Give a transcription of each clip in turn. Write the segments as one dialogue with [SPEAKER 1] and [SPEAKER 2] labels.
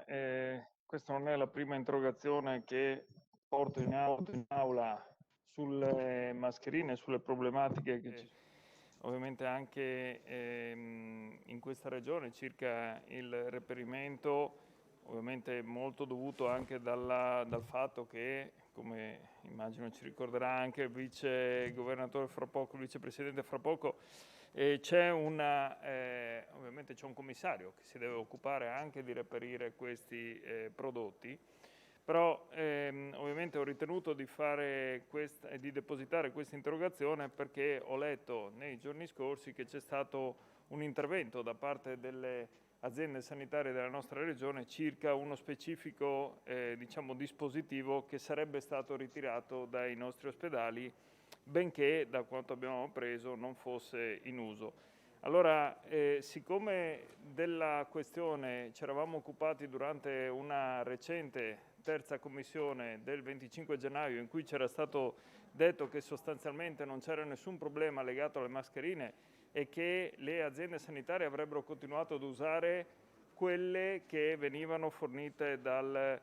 [SPEAKER 1] Allora, questa non è la prima interrogazione che porto in aula sulle mascherine, sulle problematiche che ci sono ovviamente anche in questa regione circa il reperimento, ovviamente molto dovuto anche dal fatto che, come immagino ci ricorderà anche il vice governatore fra poco, il vicepresidente fra poco, ovviamente c'è un commissario che si deve occupare anche di reperire questi prodotti, però ovviamente ho ritenuto di depositare questa interrogazione perché ho letto nei giorni scorsi che c'è stato un intervento da parte delle aziende sanitarie della nostra regione circa uno specifico dispositivo che sarebbe stato ritirato dai nostri ospedali, benché da quanto abbiamo appreso non fosse in uso. Allora, siccome della questione ci eravamo occupati durante una recente terza commissione del 25 gennaio in cui c'era stato detto che sostanzialmente non c'era nessun problema legato alle mascherine e che le aziende sanitarie avrebbero continuato ad usare quelle che venivano fornite dal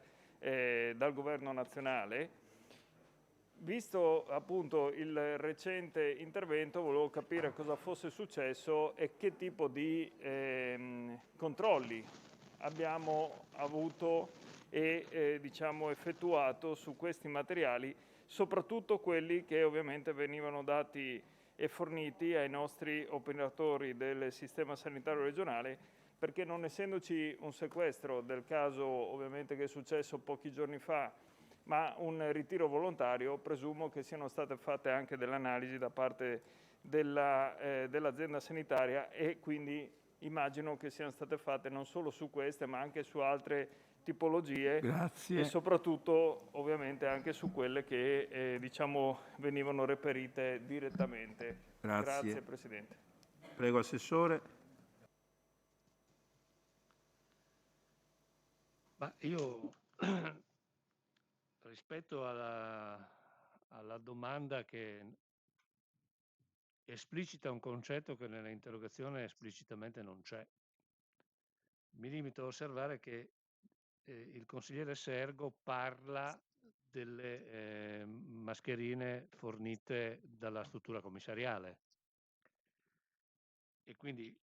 [SPEAKER 1] governo nazionale, visto appunto il recente intervento, volevo capire cosa fosse successo e che tipo di controlli abbiamo avuto e effettuato su questi materiali, soprattutto quelli che ovviamente venivano dati e forniti ai nostri operatori del sistema sanitario regionale, perché non essendoci un sequestro del caso ovviamente che è successo pochi giorni fa, ma un ritiro volontario, presumo che siano state fatte anche delle analisi da parte dell'azienda sanitaria e quindi immagino che siano state fatte non solo su queste ma anche su altre tipologie.
[SPEAKER 2] Grazie.
[SPEAKER 1] E soprattutto ovviamente anche su quelle che venivano reperite direttamente. Grazie Presidente.
[SPEAKER 2] Prego, Assessore.
[SPEAKER 3] Ma io rispetto alla domanda che esplicita un concetto che nella interrogazione esplicitamente non c'è, mi limito a osservare che il consigliere Sergo parla delle mascherine fornite dalla struttura commissariale e quindi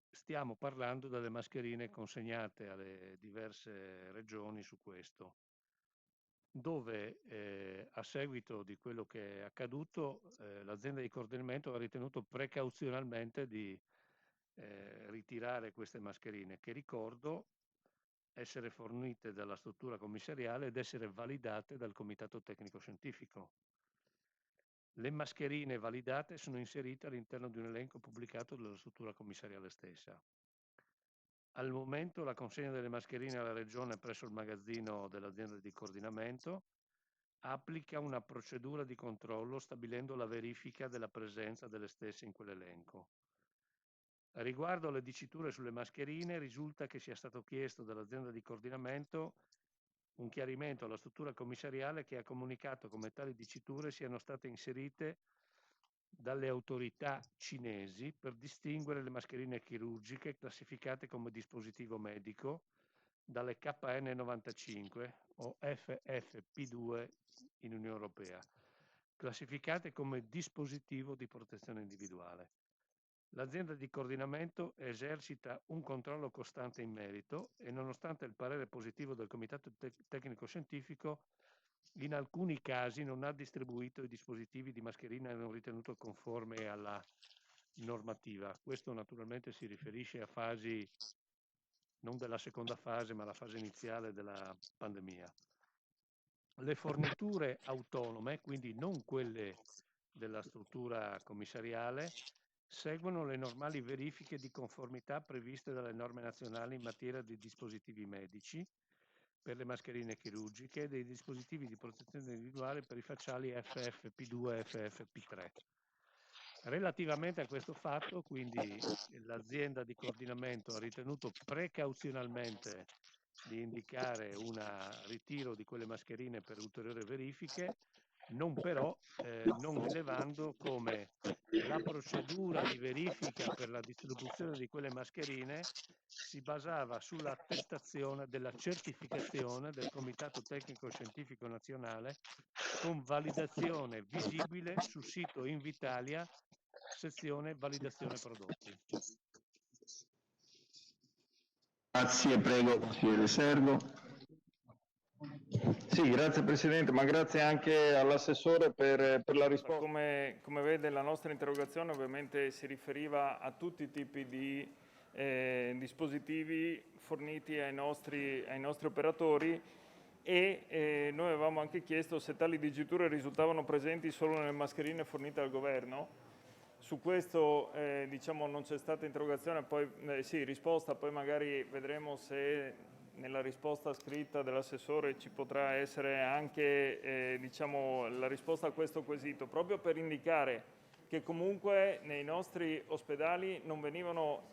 [SPEAKER 3] stiamo parlando delle mascherine consegnate alle diverse regioni su questo, dove a seguito di quello che è accaduto l'azienda di coordinamento ha ritenuto precauzionalmente di ritirare queste mascherine, che ricordo essere fornite dalla struttura commissariale ed essere validate dal comitato tecnico scientifico. Le mascherine validate sono inserite all'interno di un elenco pubblicato dalla struttura commissariale stessa. Al momento la consegna delle mascherine alla regione presso il magazzino dell'azienda di coordinamento applica una procedura di controllo stabilendo la verifica della presenza delle stesse in quell'elenco. Riguardo alle diciture sulle mascherine, risulta che sia stato chiesto dall'azienda di coordinamento un chiarimento alla struttura commissariale che ha comunicato come tali diciture siano state inserite dalle autorità cinesi per distinguere le mascherine chirurgiche classificate come dispositivo medico dalle KN95 o FFP2 in Unione Europea, classificate come dispositivo di protezione individuale. L'azienda di coordinamento esercita un controllo costante in merito e nonostante il parere positivo del Comitato Tecnico Scientifico, in alcuni casi non ha distribuito i dispositivi di mascherina non ritenuto conforme alla normativa. Questo naturalmente si riferisce a fasi non della seconda fase, ma la fase iniziale della pandemia. Le forniture autonome, quindi non quelle della struttura commissariale, seguono le normali verifiche di conformità previste dalle norme nazionali in materia di dispositivi medici per le mascherine chirurgiche e dei dispositivi di protezione individuale per i facciali FFP2 e FFP3. Relativamente a questo fatto, quindi, l'azienda di coordinamento ha ritenuto precauzionalmente di indicare un ritiro di quelle mascherine per ulteriori verifiche, non però non rilevando come la procedura di verifica per la distribuzione di quelle mascherine si basava sull'attestazione della certificazione del Comitato Tecnico Scientifico Nazionale con validazione visibile sul sito Invitalia, sezione validazione prodotti.
[SPEAKER 4] Grazie, prego, consigliere Sergo.
[SPEAKER 1] Sì, grazie Presidente, ma grazie anche all'assessore per la risposta. Come vede, la nostra interrogazione ovviamente si riferiva a tutti i tipi di dispositivi forniti ai nostri operatori e noi avevamo anche chiesto se tali digiture risultavano presenti solo nelle mascherine fornite dal Governo. Su questo diciamo non c'è stata interrogazione, poi sì, risposta, poi magari vedremo se nella risposta scritta dell'assessore ci potrà essere anche diciamo, la risposta a questo quesito, proprio per indicare che comunque nei nostri ospedali non venivano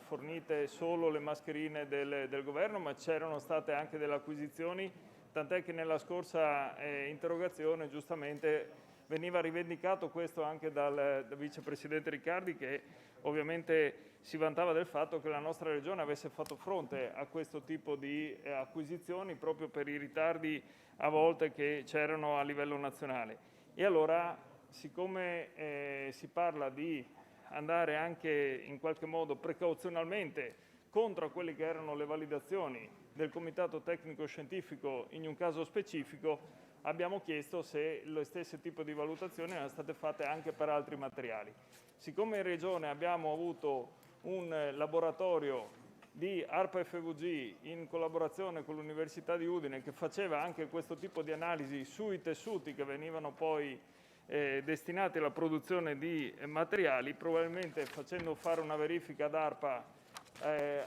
[SPEAKER 1] fornite solo le mascherine del Governo, ma c'erano state anche delle acquisizioni, tant'è che nella scorsa interrogazione giustamente veniva rivendicato questo anche dal vicepresidente Riccardi, che ovviamente si vantava del fatto che la nostra regione avesse fatto fronte a questo tipo di acquisizioni proprio per i ritardi a volte che c'erano a livello nazionale. E allora, siccome si parla di andare anche in qualche modo precauzionalmente contro quelle che erano le validazioni del Comitato Tecnico Scientifico in un caso specifico, abbiamo chiesto se lo stesso tipo di valutazioni erano state fatte anche per altri materiali. Siccome in Regione abbiamo avuto un laboratorio di ARPA FVG in collaborazione con l'Università di Udine che faceva anche questo tipo di analisi sui tessuti che venivano poi destinati alla produzione di materiali, probabilmente facendo fare una verifica ad ARPA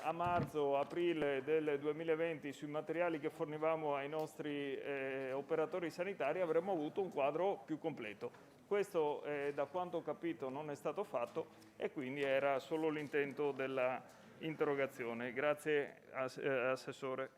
[SPEAKER 1] a marzo-aprile del 2020 sui materiali che fornivamo ai nostri operatori sanitari avremmo avuto un quadro più completo. Questo, da quanto ho capito, non è stato fatto e quindi era solo l'intento della interrogazione. Grazie, Assessore.